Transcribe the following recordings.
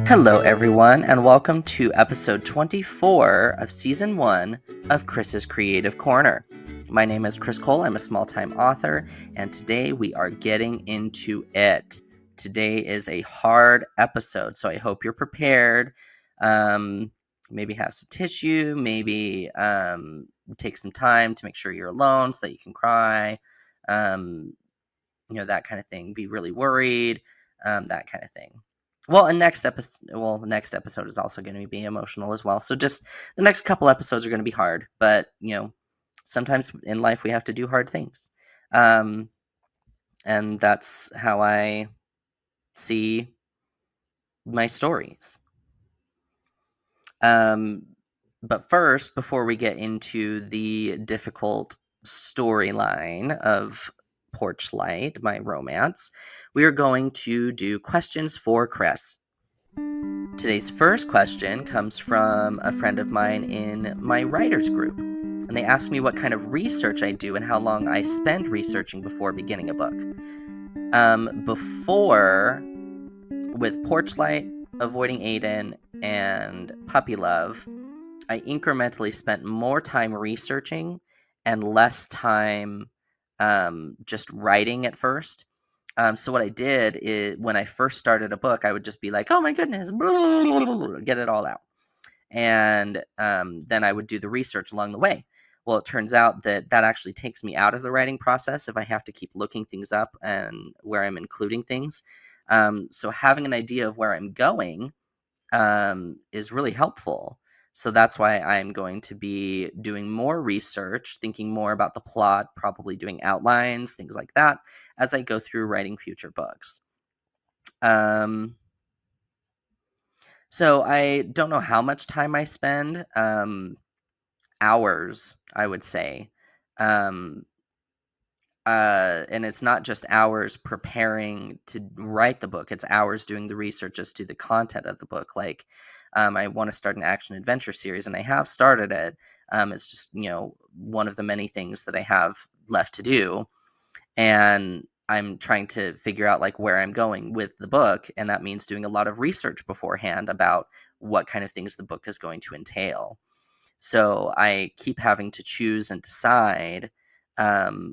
Hello, everyone, and welcome to episode 24 of season 1 of Chris's Creative Corner. My name is Chris Cole. I'm a small-time author, and today we are getting into it. Today is a hard episode, so I hope you're prepared. Maybe have some tissue, maybe take some time to make sure you're alone so that you can cry, that kind of thing. Be really worried, that kind of thing. Well, the next episode is also going to be emotional as well. So just the next couple episodes are going to be hard, but sometimes in life we have to do hard things. And that's how I see my stories. But first, before we get into the difficult storyline of Porch Light, my romance, we are going to do questions for Chris. Today's first question comes from a friend of mine in my writers group, and they asked me what kind of research I do and how long I spend researching before beginning a book. Before, with Porch Light, Avoiding Aiden, and Puppy Love, I incrementally spent more time researching and less time just writing at first. So what I did is when I first started a book, I would just be like, oh my goodness, get it all out. And then I would do the research along the way. Well, it turns out that actually takes me out of the writing process if I have to keep looking things up and where I'm including things. So having an idea of where I'm going is really helpful. So that's why I'm going to be doing more research, thinking more about the plot, probably doing outlines, things like that, as I go through writing future books. So I don't know how much time I spend. Hours, I would say. And it's not just hours preparing to write the book. It's hours doing the research as to the content of the book. Like, I want to start an action adventure series, and I have started it. It's just, one of the many things that I have left to do. And I'm trying to figure out like where I'm going with the book. And that means doing a lot of research beforehand about what kind of things the book is going to entail. So I keep having to choose and decide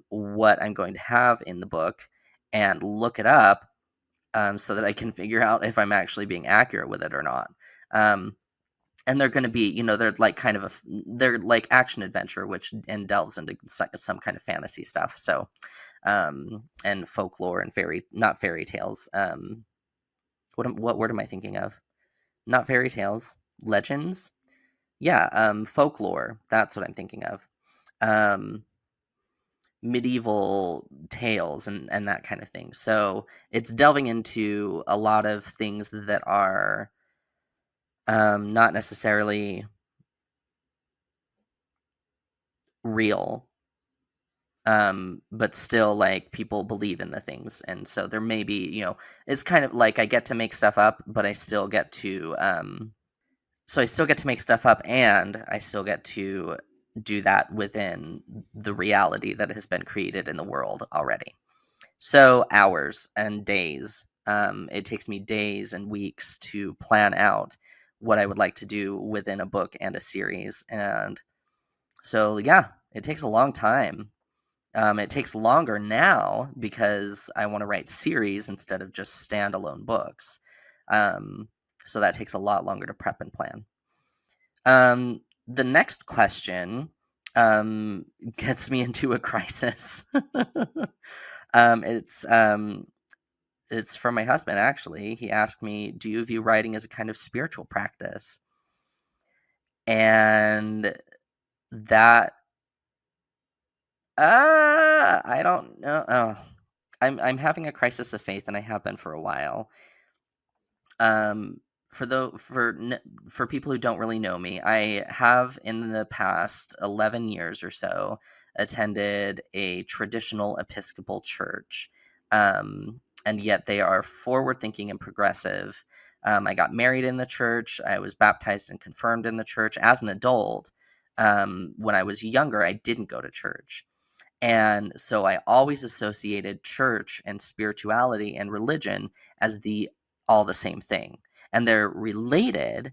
what I'm going to have in the book and look it up so that I can figure out if I'm actually being accurate with it or not. And they're going to be, they're like they're like action adventure, which delves into some kind of fantasy stuff. So, and folklore and not fairy tales. What word am I thinking of? Not fairy tales, legends. Yeah. Folklore. That's what I'm thinking of. Medieval tales and that kind of thing. So it's delving into a lot of things that are not necessarily real, but still like people believe in the things. And so there may be, it's kind of like I get to make stuff up, but I still get to, so I still get to make stuff up and I still get to do that within the reality that has been created in the world already. So hours and days. It takes me days and weeks to plan out what I would like to do within a book and a series. And so, yeah, it takes a long time. It takes longer now because I want to write series instead of just standalone books. So that takes a lot longer to prep and plan. The next question gets me into a crisis. It's from my husband, actually. He asked me, do you view writing as a kind of spiritual practice? And that, I don't know. Oh, I'm having a crisis of faith, and I have been for a while. For people who don't really know me, I have in the past 11 years or so attended a traditional Episcopal church, and yet they are forward-thinking and progressive. I got married in the church. I was baptized and confirmed in the church as an adult. When I was younger, I didn't go to church. And so I always associated church and spirituality and religion as all the same thing. and they're related.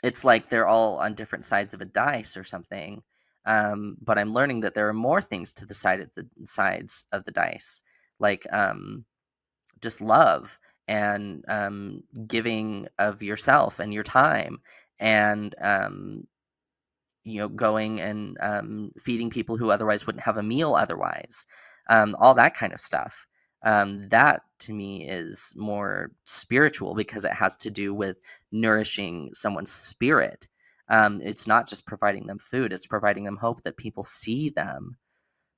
It's like they're all on different sides of a dice or something. But I'm learning that there are more things to the sides of the dice, like just love and giving of yourself and your time, and going and feeding people who otherwise wouldn't have a meal otherwise, all that kind of stuff. That to me is more spiritual because it has to do with nourishing someone's spirit. It's not just providing them food, it's providing them hope that people see them,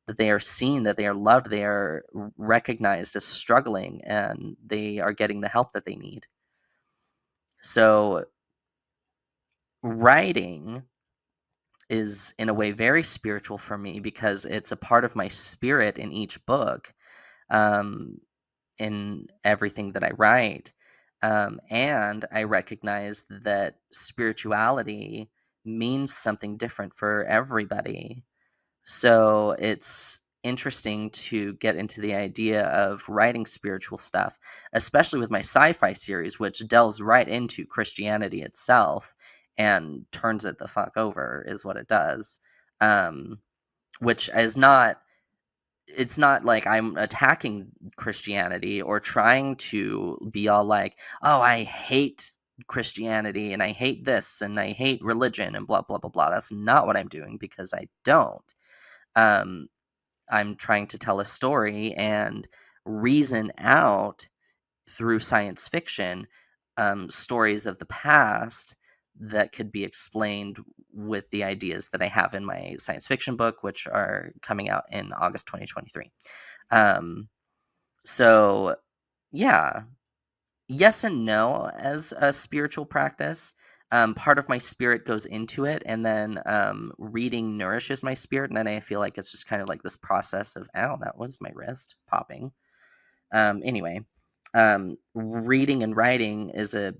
that they are seen, that they are loved, they are recognized as struggling, and they are getting the help that they need. So writing is in a way very spiritual for me because it's a part of my spirit in each book, um, in everything that I write. And I recognize that spirituality means something different for everybody. So it's interesting to get into the idea of writing spiritual stuff, especially with my sci-fi series, which delves right into Christianity itself and turns it the fuck over, is what it does. Um, which is not, it's not like I'm attacking Christianity or trying to be all like, oh, I hate Christianity and I hate this and I hate religion and blah, blah, blah, blah. That's not what I'm doing, because I don't. Um, I'm trying to tell a story and reason out through science fiction stories of the past that could be explained with the ideas that I have in my science fiction book, which are coming out in August 2023. So, yeah, yes and no as a spiritual practice. Part of my spirit goes into it, and then reading nourishes my spirit, and then I feel like it's just kind of like this process of, ow, that was my wrist popping. Anyway, reading and writing is a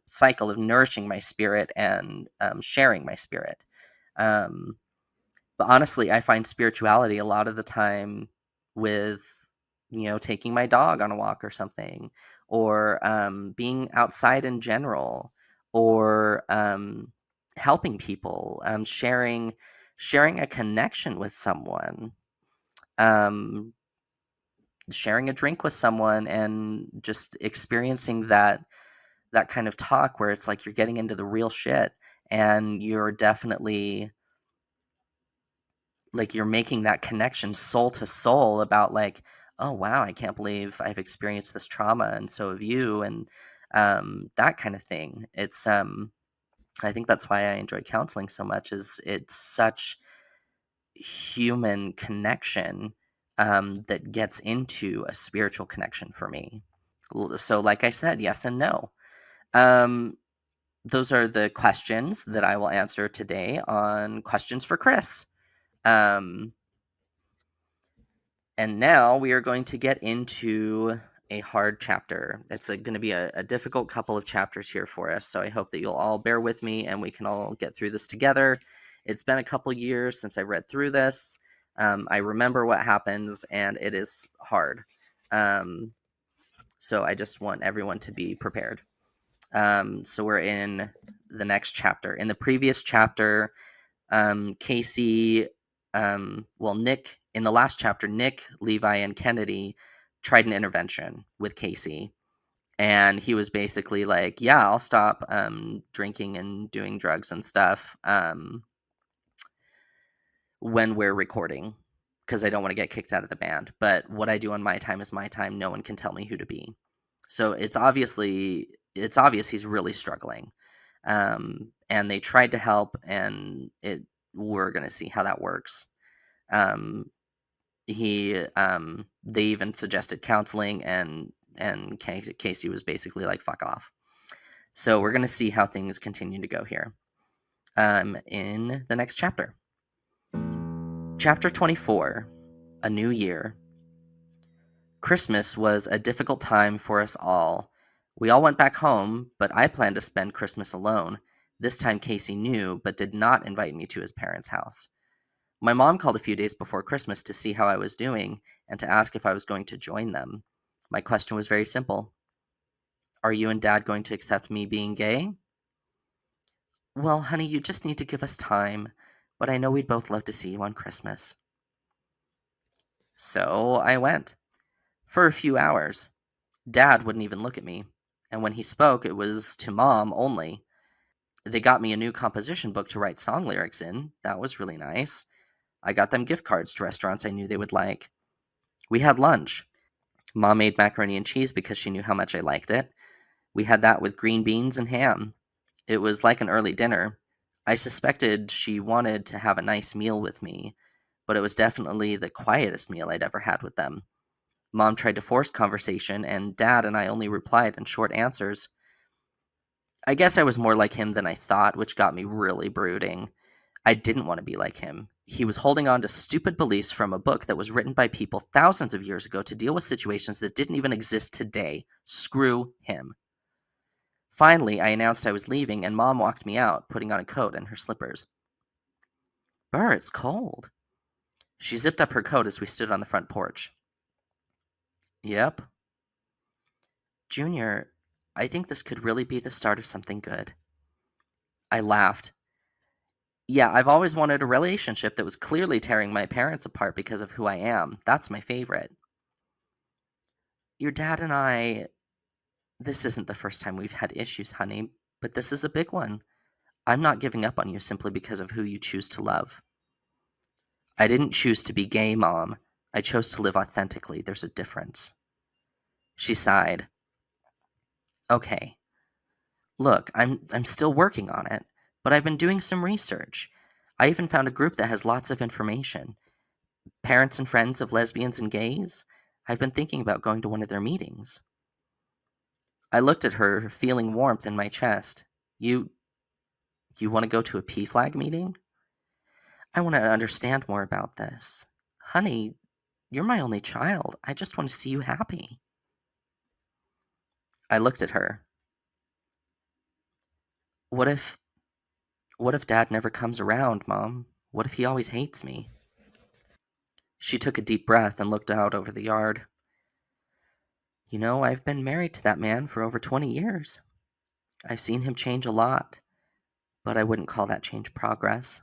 cycle of nourishing my spirit and sharing my spirit. Um, but honestly, I find spirituality a lot of the time with, taking my dog on a walk or something, or being outside in general, or helping people, sharing a connection with someone, um, sharing a drink with someone, and just experiencing that kind of talk where it's like you're getting into the real shit, and you're definitely like you're making that connection soul to soul about like, oh wow, I can't believe I've experienced this trauma, and so have you, and that kind of thing. It's I think that's why I enjoy counseling so much, is it's such human connection that gets into a spiritual connection for me. So like I said, yes and no. um those are the questions that I will answer today on Questions for Chris. um And now we are going to get into a hard chapter. It's going to be a difficult couple of chapters here for us, so I hope that you'll all bear with me and we can all get through this together. It's been a couple years since I read through this. I remember what happens, and it is hard. So I just want everyone to be prepared. So we're in the next chapter. In the previous chapter, Casey, Nick, in the last chapter, Nick, Levi, and Kennedy tried an intervention with Casey. And he was basically like, yeah, I'll stop drinking and doing drugs and stuff when we're recording, because I don't want to get kicked out of the band. But what I do on my time is my time. No one can tell me who to be. So it's obvious he's really struggling. And they tried to help, and we're going to see how that works. They even suggested counseling, and Casey was basically like, fuck off. So we're going to see how things continue to go here in the next chapter. Chapter 24, A New Year. Christmas was a difficult time for us all. We all went back home, but I planned to spend Christmas alone. This time Casey knew, but did not invite me to his parents' house. My mom called a few days before Christmas to see how I was doing and to ask if I was going to join them. My question was very simple. Are you and Dad going to accept me being gay? Well, honey, you just need to give us time, but I know we'd both love to see you on Christmas. So I went. For a few hours. Dad wouldn't even look at me, and when he spoke, it was to Mom only. They got me a new composition book to write song lyrics in. That was really nice. I got them gift cards to restaurants I knew they would like. We had lunch. Mom made macaroni and cheese because she knew how much I liked it. We had that with green beans and ham. It was like an early dinner. I suspected she wanted to have a nice meal with me, but it was definitely the quietest meal I'd ever had with them. Mom tried to force conversation, and Dad and I only replied in short answers. I guess I was more like him than I thought, which got me really brooding. I didn't want to be like him. He was holding on to stupid beliefs from a book that was written by people thousands of years ago to deal with situations that didn't even exist today. Screw him. Finally, I announced I was leaving, and Mom walked me out, putting on a coat and her slippers. Burr, it's cold. She zipped up her coat as we stood on the front porch. Yep. Junior, I think this could really be the start of something good. I laughed. Yeah, I've always wanted a relationship that was clearly tearing my parents apart because of who I am. That's my favorite. Your dad and I... This isn't the first time we've had issues, honey, but this is a big one. I'm not giving up on you simply because of who you choose to love. I didn't choose to be gay, Mom. I chose to live authentically. There's a difference. She sighed. Okay. Look, I'm still working on it, but I've been doing some research. I even found a group that has lots of information. Parents and friends of lesbians and gays. I've been thinking about going to one of their meetings. I looked at her, feeling warmth in my chest. You want to go to a PFLAG meeting? I want to understand more about this. Honey, you're my only child. I just want to see you happy. I looked at her. What if Dad never comes around, Mom? What if he always hates me? She took a deep breath and looked out over the yard. You know, I've been married to that man for over 20 years. I've seen him change a lot, but I wouldn't call that change progress.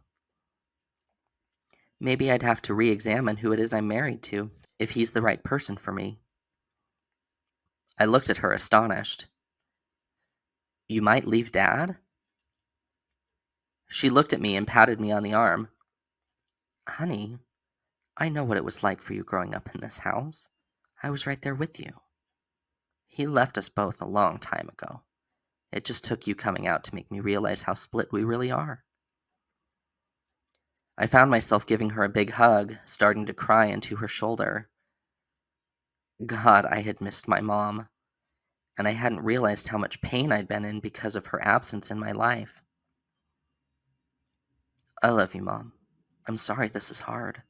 Maybe I'd have to re-examine who it is I'm married to, if he's the right person for me. I looked at her, astonished. You might leave Dad? She looked at me and patted me on the arm. Honey, I know what it was like for you growing up in this house. I was right there with you. He left us both a long time ago. It just took you coming out to make me realize how split we really are. I found myself giving her a big hug, starting to cry into her shoulder. God, I had missed my mom, and I hadn't realized how much pain I'd been in because of her absence in my life. I love you, Mom. I'm sorry this is hard.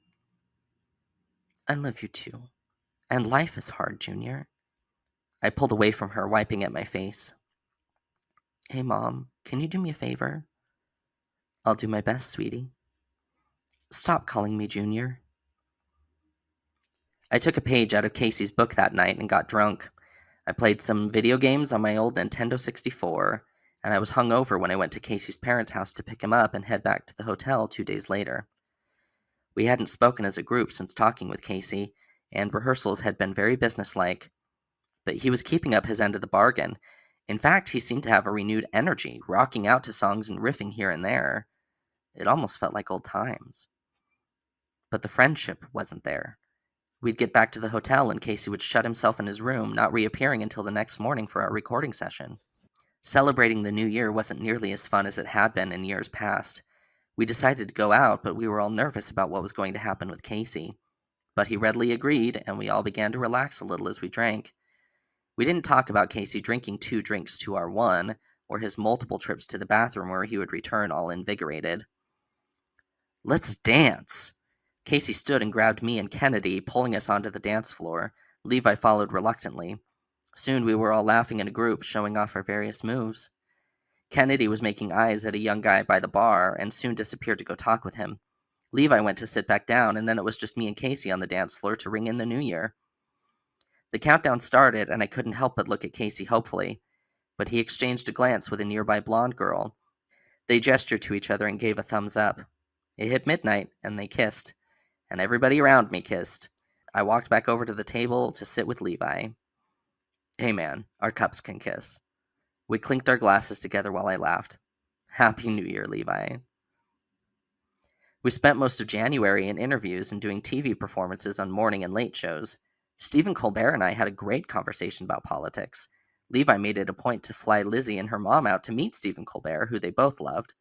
I love you too. And life is hard, Junior. I pulled away from her, wiping at my face. Hey, Mom, can you do me a favor? I'll do my best, sweetie. Stop calling me Junior. I took a page out of Casey's book that night and got drunk. I played some video games on my old Nintendo 64, and I was hungover when I went to Casey's parents' house to pick him up and head back to the hotel 2 days later. We hadn't spoken as a group since talking with Casey, and rehearsals had been very businesslike. But he was keeping up his end of the bargain. In fact, he seemed to have a renewed energy, rocking out to songs and riffing here and there. It almost felt like old times. But the friendship wasn't there. We'd get back to the hotel and Casey would shut himself in his room, not reappearing until the next morning for our recording session. Celebrating the new year wasn't nearly as fun as it had been in years past. We decided to go out, but we were all nervous about what was going to happen with Casey. But he readily agreed, and we all began to relax a little as we drank. We didn't talk about Casey drinking 2 drinks to our 1, or his multiple trips to the bathroom where he would return all invigorated. Let's dance! Casey stood and grabbed me and Kennedy, pulling us onto the dance floor. Levi followed reluctantly. Soon we were all laughing in a group, showing off our various moves. Kennedy was making eyes at a young guy by the bar, and soon disappeared to go talk with him. Levi went to sit back down, and then it was just me and Casey on the dance floor to ring in the new year. The countdown started, and I couldn't help but look at Casey hopefully. but he exchanged a glance with a nearby blonde girl. They gestured to each other and gave a thumbs up. It hit midnight, and they kissed, and everybody around me kissed. I walked back over to the table to sit with Levi. Hey man, our cups can kiss. We clinked our glasses together while I laughed. Happy New Year, Levi. We spent most of January in interviews and doing TV performances on morning and late shows. Stephen Colbert and I had a great conversation about politics. Levi made it a point to fly Lizzie and her mom out to meet Stephen Colbert, who they both loved.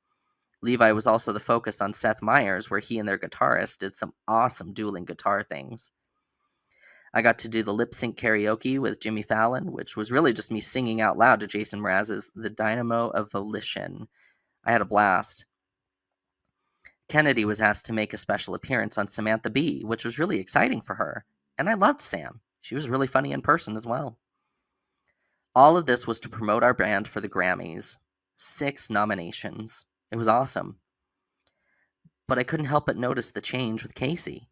Levi was also the focus on Seth Meyers, where he and their guitarist did some awesome dueling guitar things. I got to do the lip-sync karaoke with Jimmy Fallon, which was really just me singing out loud to Jason Mraz's The Dynamo of Volition. I had a blast. Kennedy was asked to make a special appearance on Samantha Bee, which was really exciting for her. And I loved Sam. She was really funny in person as well. All of this was to promote our band for the Grammys. 6 nominations. It was awesome. But I couldn't help but notice the change with Casey.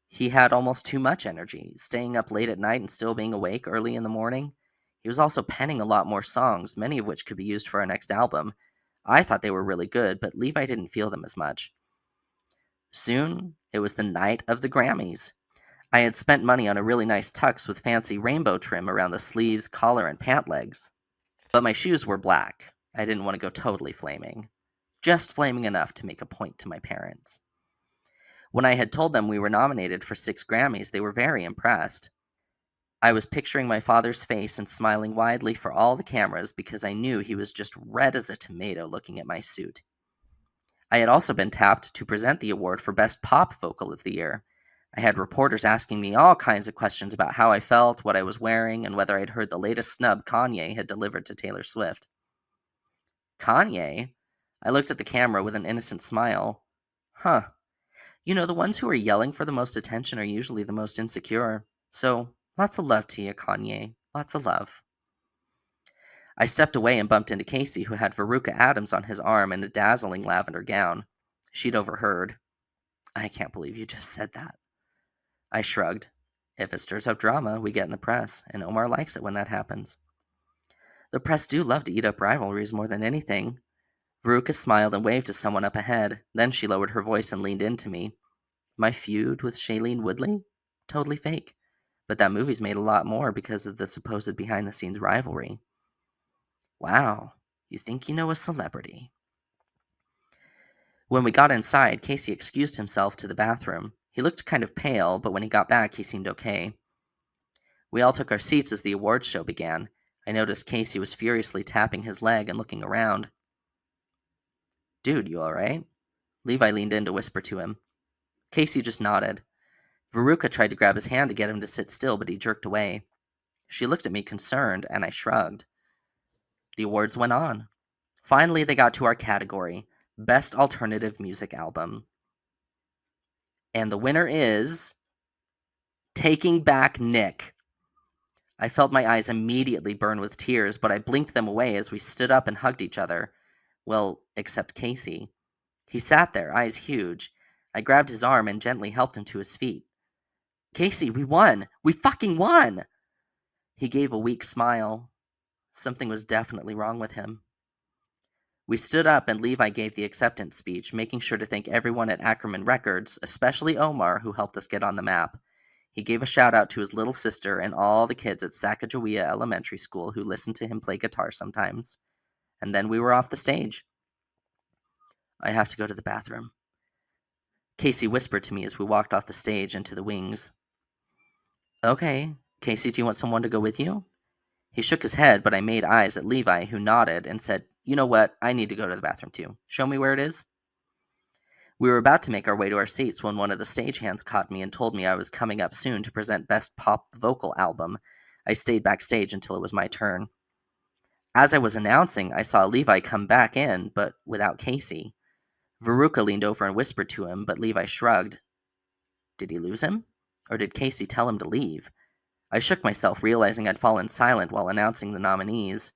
He had almost too much energy, staying up late at night and still being awake early in the morning. He was also penning a lot more songs, many of which could be used for our next album. I thought they were really good, but Levi didn't feel them as much. Soon, it was the night of the Grammys. I had spent money on a really nice tux with fancy rainbow trim around the sleeves, collar, and pant legs. But my shoes were black. I didn't want to go totally flaming. Just flaming enough to make a point to my parents. When I had told them we were nominated for 6 Grammys, they were very impressed. I was picturing my father's face and smiling widely for all the cameras because I knew he was just red as a tomato looking at my suit. I had also been tapped to present the award for Best Pop Vocal of the Year. I had reporters asking me all kinds of questions about how I felt, what I was wearing, and whether I'd heard the latest snub Kanye had delivered to Taylor Swift. Kanye? I looked at the camera with an innocent smile. Huh. You know, the ones who are yelling for the most attention are usually the most insecure. So, lots of love to you, Kanye. Lots of love. I stepped away and bumped into Casey, who had Veruca Adams on his arm in a dazzling lavender gown. She'd overheard. I can't believe you just said that. I shrugged. If it stirs up drama, we get in the press, and Omar likes it when that happens. The press do love to eat up rivalries more than anything. Veruca smiled and waved to someone up ahead. Then she lowered her voice and leaned into me. My feud with Shailene Woodley? Totally fake. But that movie's made a lot more because of the supposed behind-the-scenes rivalry. Wow, you think you know a celebrity. When we got inside, Casey excused himself to the bathroom. He looked kind of pale, but when he got back, he seemed okay. We all took our seats as the awards show began. I noticed Casey was furiously tapping his leg and looking around. Dude, you alright? Levi leaned in to whisper to him. Casey just nodded. Veruca tried to grab his hand to get him to sit still, but he jerked away. She looked at me concerned, and I shrugged. The awards went on. Finally, they got to our category, Best Alternative Music Album. And the winner is... Taking Back Nick. I felt my eyes immediately burn with tears, but I blinked them away as we stood up and hugged each other. Well, except Casey. He sat there, eyes huge. I grabbed his arm and gently helped him to his feet. Casey, we won! We fucking won! He gave a weak smile. Something was definitely wrong with him. We stood up and Levi gave the acceptance speech, making sure to thank everyone at Ackerman Records, especially Omar, who helped us get on the map. He gave a shout-out to his little sister and all the kids at Sacagawea Elementary School who listened to him play guitar sometimes. And then we were off the stage. I have to go to the bathroom. Casey whispered to me as we walked off the stage into the wings. Okay. Casey, do you want someone to go with you? He shook his head, but I made eyes at Levi, who nodded and said, You know what? I need to go to the bathroom too. Show me where it is. We were about to make our way to our seats when one of the stagehands caught me and told me I was coming up soon to present Best Pop Vocal Album. I stayed backstage until it was my turn. As I was announcing, I saw Levi come back in, but without Casey. Veruca leaned over and whispered to him, but Levi shrugged. Did he lose him? Or did Casey tell him to leave? I shook myself, realizing I'd fallen silent while announcing the nominees.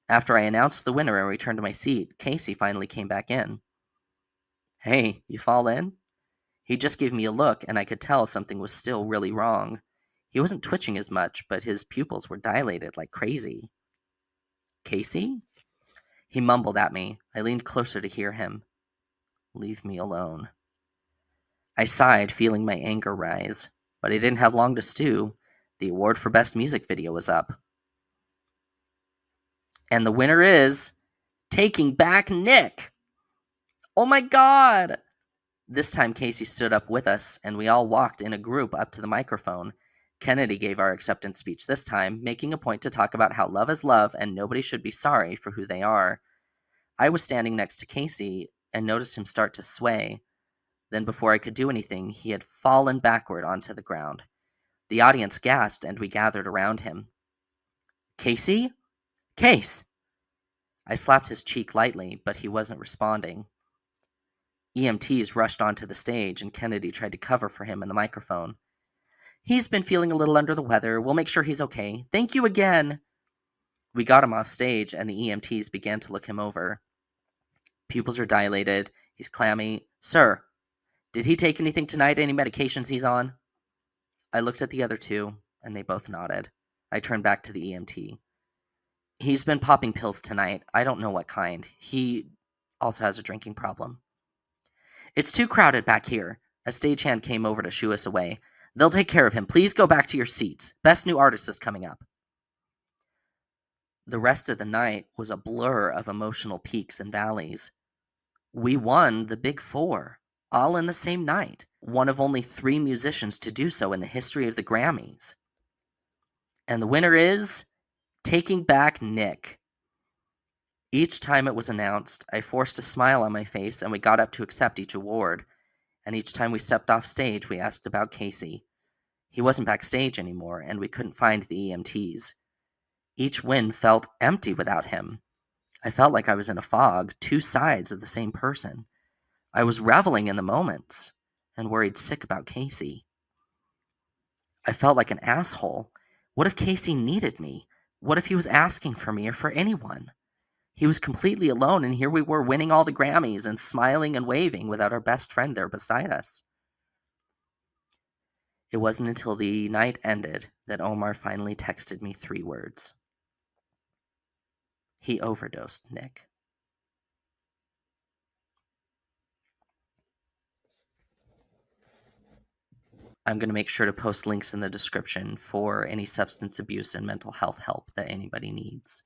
After I announced the winner and returned to my seat, Casey finally came back in. Hey, you fall in? He just gave me a look, and I could tell something was still really wrong. He wasn't twitching as much, but his pupils were dilated like crazy. Casey? He mumbled at me. I leaned closer to hear him. Leave me alone. I sighed, feeling my anger rise. But I didn't have long to stew. The award for Best Music Video was up. And the winner is Taking Back Nick. Oh my god! This time Casey stood up with us, and we all walked in a group up to the microphone. Kennedy gave our acceptance speech this time, making a point to talk about how love is love and nobody should be sorry for who they are. I was standing next to Casey and noticed him start to sway. Then before I could do anything, he had fallen backward onto the ground. The audience gasped and we gathered around him. Casey? Case! I slapped his cheek lightly, but he wasn't responding. EMTs rushed onto the stage and Kennedy tried to cover for him in the microphone. He's been feeling a little under the weather. We'll make sure he's okay. Thank you again. We got him off stage and the EMTs began to look him over. Pupils are dilated. He's clammy. Sir, did he take anything tonight? Any medications he's on? I looked at the other two, and they both nodded. I turned back to the EMT. He's been popping pills tonight. I don't know what kind. He also has a drinking problem. It's too crowded back here. A stagehand came over to shoo us away. They'll take care of him. Please go back to your seats. Best new artist is coming up. The rest of the night was a blur of emotional peaks and valleys. We won the Big Four, all in the same night, one of only 3 musicians to do so in the history of the Grammys. And the winner is Taking Back Nick. Each time it was announced, I forced a smile on my face and we got up to accept each award. And each time we stepped off stage, we asked about Casey. He wasn't backstage anymore, and we couldn't find the EMTs. Each win felt empty without him. I felt like I was in a fog, 2 sides of the same person. I was reveling in the moments and worried sick about Casey. I felt like an asshole. What if Casey needed me? What if he was asking for me or for anyone? He was completely alone, and here we were winning all the Grammys and smiling and waving without our best friend there beside us. It wasn't until the night ended that Omar finally texted me 3 words. He overdosed, Nick. I'm going to make sure to post links in the description for any substance abuse and mental health help that anybody needs.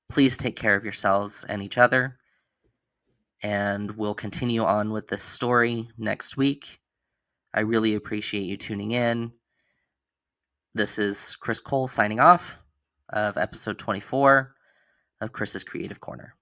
Please take care of yourselves and each other. And we'll continue on with this story next week. I really appreciate you tuning in. This is Chris Cole signing off of episode 24 of Chris's Creative Corner.